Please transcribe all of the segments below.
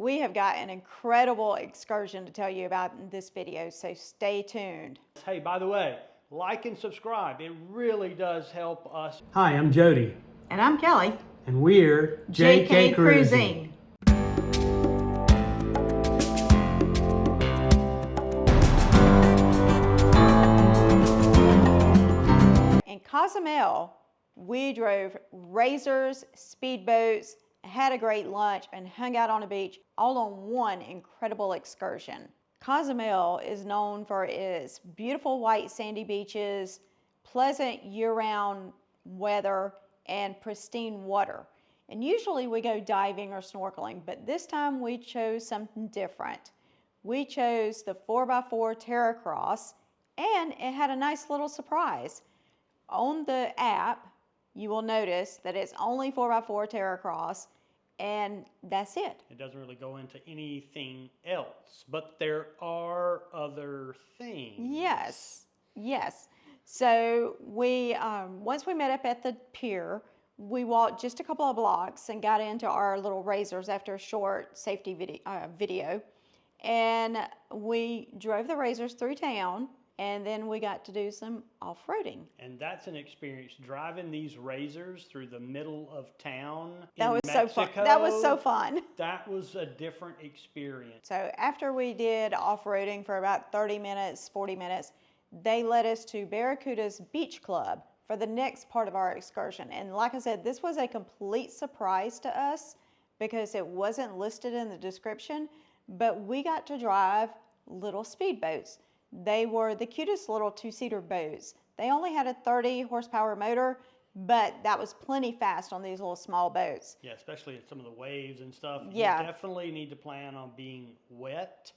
We have got an incredible excursion to tell you about in this video, so stay tuned. Hey, by the way, like and subscribe. It really does help us. Hi, I'm Jody. And I'm Kelly. And we're JK Cruising. In Cozumel, we drove razors, speedboats, had a great lunch, and hung out on a beach all on one incredible excursion. Cozumel is known for its beautiful white sandy beaches, pleasant year-round weather, and pristine water. And usually we go diving or snorkeling, but this time we chose something different. We chose the 4x4 Terra Cross, and it had a nice little surprise. On the app, you will notice that it's only 4x4 Terra Cross, and that's it. It doesn't really go into anything else, but there are other things. Yes, yes. So we, once we met up at the pier, we walked just a couple of blocks and got into our little razors after a short safety video. And we drove the razors through town, and then we got to do some off-roading. And that's an experience, driving these razors through the middle of town That in was Mexico. so fun. That was so fun. That was a different experience. So after we did off-roading for about 30 minutes, 40 minutes, they led us to Barracuda's Beach Club for the next part of our excursion. And like I said, this was a complete surprise to us because it wasn't listed in the description, but we got to drive little speedboats. They were the cutest little two-seater boats. They only had a 30 horsepower motor, but that was plenty fast on these little small boats. Yeah, especially at some of the waves and stuff. Yeah. You definitely need to plan on being wet.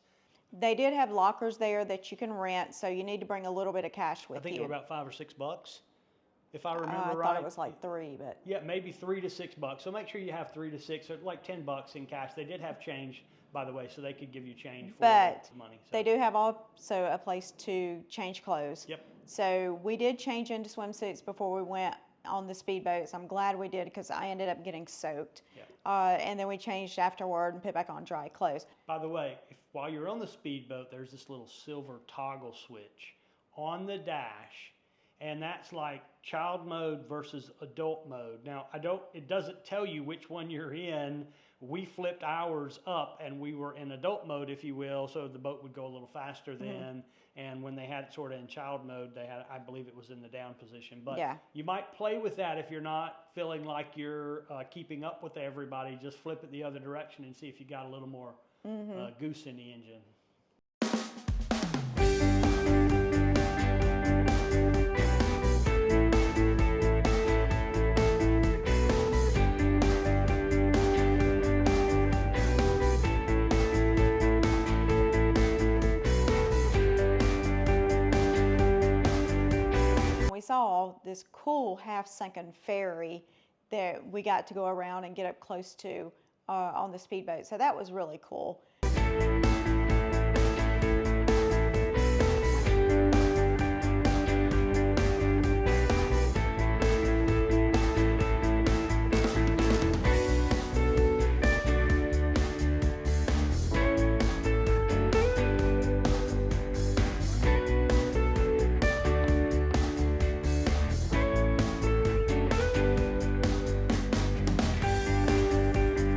They did have lockers there that you can rent, so you need to bring a little bit of cash with you. I think they were about $5 or $6, if I remember right. I thought it was like $3, but yeah, maybe $3 to $6. So make sure you have $3 to $6, or like $10 in cash. They did have change, by the way, so they could give you change for but money. So. They do have also a place to change clothes. Yep. So we did change into swimsuits before we went on the speedboats. I'm glad we did because I ended up getting soaked. Yeah. And then we changed afterward and put back on dry clothes. By the way, while you're on the speedboat, there's this little silver toggle switch on the dash, and that's like child mode versus adult mode. Now, it doesn't tell you which one you're in. We flipped ours up and we were in adult mode, if you will, so the boat would go a little faster then. Mm-hmm. And when they had it sort of in child mode, they had, I believe it was in the down position. But yeah, you might play with that if you're not feeling like you're keeping up with everybody. Just flip it the other direction and see if you got a little more goose in the engine. We saw this cool half-sunken ferry that we got to go around and get up close to on the speedboat. So that was really cool.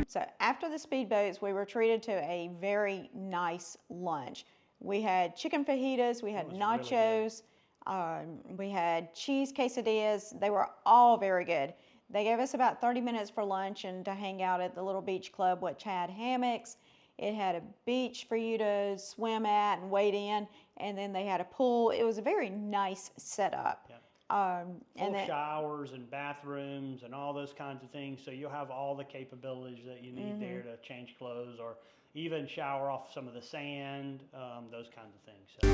So after the speedboats, we were treated to a very nice lunch. We had chicken fajitas, we had nachos, really we had cheese quesadillas. They were all very good. They gave us about 30 minutes for lunch and to hang out at the little beach club, which had hammocks. It had a beach for you to swim at and wade in, and then they had a pool. It was a very nice setup. Yeah. And full showers and bathrooms and all those kinds of things, so you'll have all the capabilities that you need there to change clothes or even shower off some of the sand, those kinds of things. So.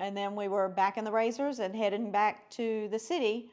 And then we were back in the Razors and heading back to the city.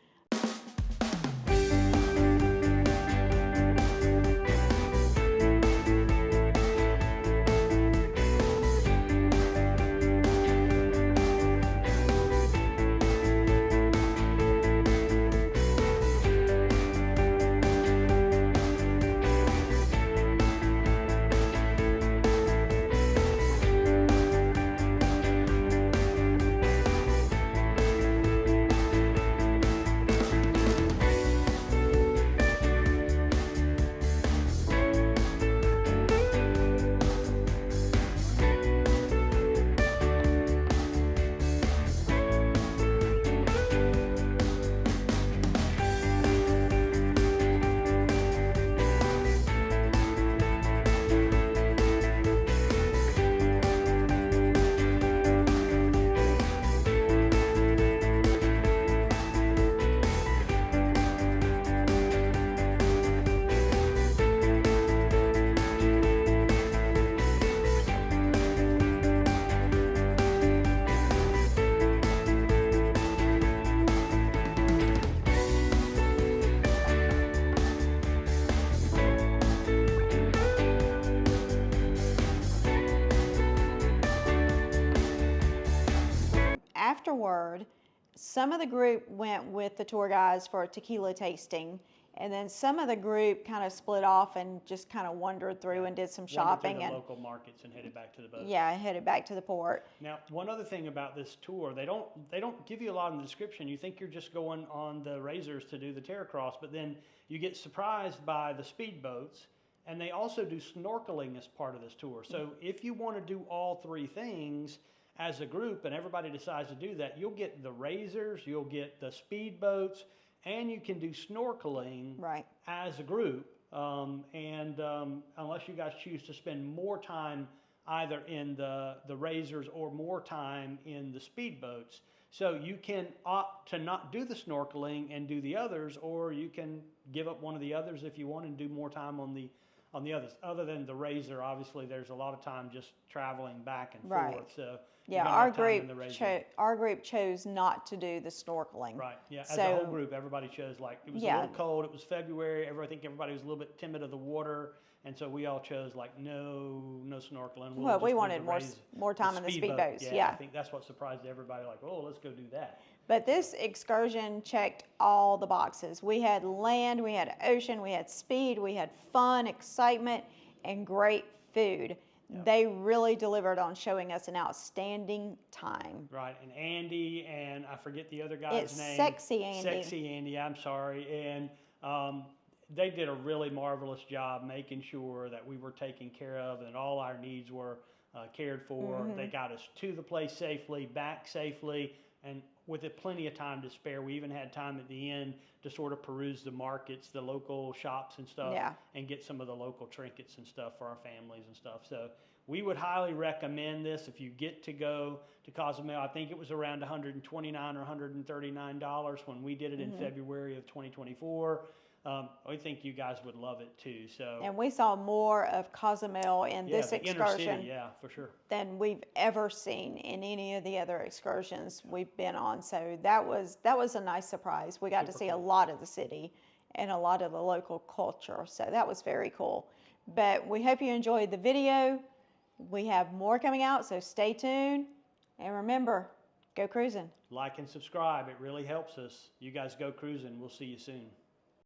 Afterward, some of the group went with the tour guides for a tequila tasting, and then some of the group kind of split off and just kind of wandered through and did some shopping Wandered through the and local markets and headed back to the boat. yeah, headed back to the port. Now, one other thing about this tour, they don't give you a lot in the description. You think you're just going on the Razors to do the Terra Cross, but then you get surprised by the speedboats, and they also do snorkeling as part of this tour. So if you want to do all three things as a group and everybody decides to do that, you'll get the Razors, you'll get the speedboats, and you can do snorkeling Right. as a group. Unless you guys choose to spend more time either in the Razors or more time in the speedboats. So you can opt to not do the snorkeling and do the others, or you can give up one of the others if you want and do more time on the others. Other than the Razor, obviously there's a lot of time just traveling back and Right. forth. So Yeah, our group chose not to do the snorkeling. Right. Yeah. As So- a whole group, everybody chose, like, it was a Yeah. little cold. It was February. I think everybody was a little bit timid of the water, and so we all chose like no snorkeling. Well, we just do wanted the more time in the speedboats. Yeah. I think that's what surprised everybody. Like, oh, let's go do that. But this excursion checked all the boxes. We had land, we had ocean, we had speed, we had fun, excitement, and great food. Yep. They really delivered on showing us an outstanding time. Right. And Andy, and I forget the other guy's It's name. Sexy Andy. Sexy Andy. I'm sorry. And they did a really marvelous job making sure that we were taken care of and all our needs were cared for. Mm-hmm. They got us to the place safely, back safely, and with plenty of time to spare. We even had time at the end to sort of peruse the markets, the local shops and stuff, Yeah. and get some of the local trinkets and stuff for our families and stuff. So we would highly recommend this if you get to go to Cozumel. I think it was around $129 or $139 when we did it in February of 2024. I think you guys would love it too. So And we saw more of Cozumel in this the inner excursion city, yeah, for sure. than we've ever seen in any of the other excursions we've been on. So that was a nice surprise. We got to Super see a cool. lot of the city and a lot of the local culture. So that was very cool. But we hope you enjoyed the video. We have more coming out, so stay tuned. And remember, go cruising. Like and subscribe. It really helps us. You guys go cruising. We'll see you soon.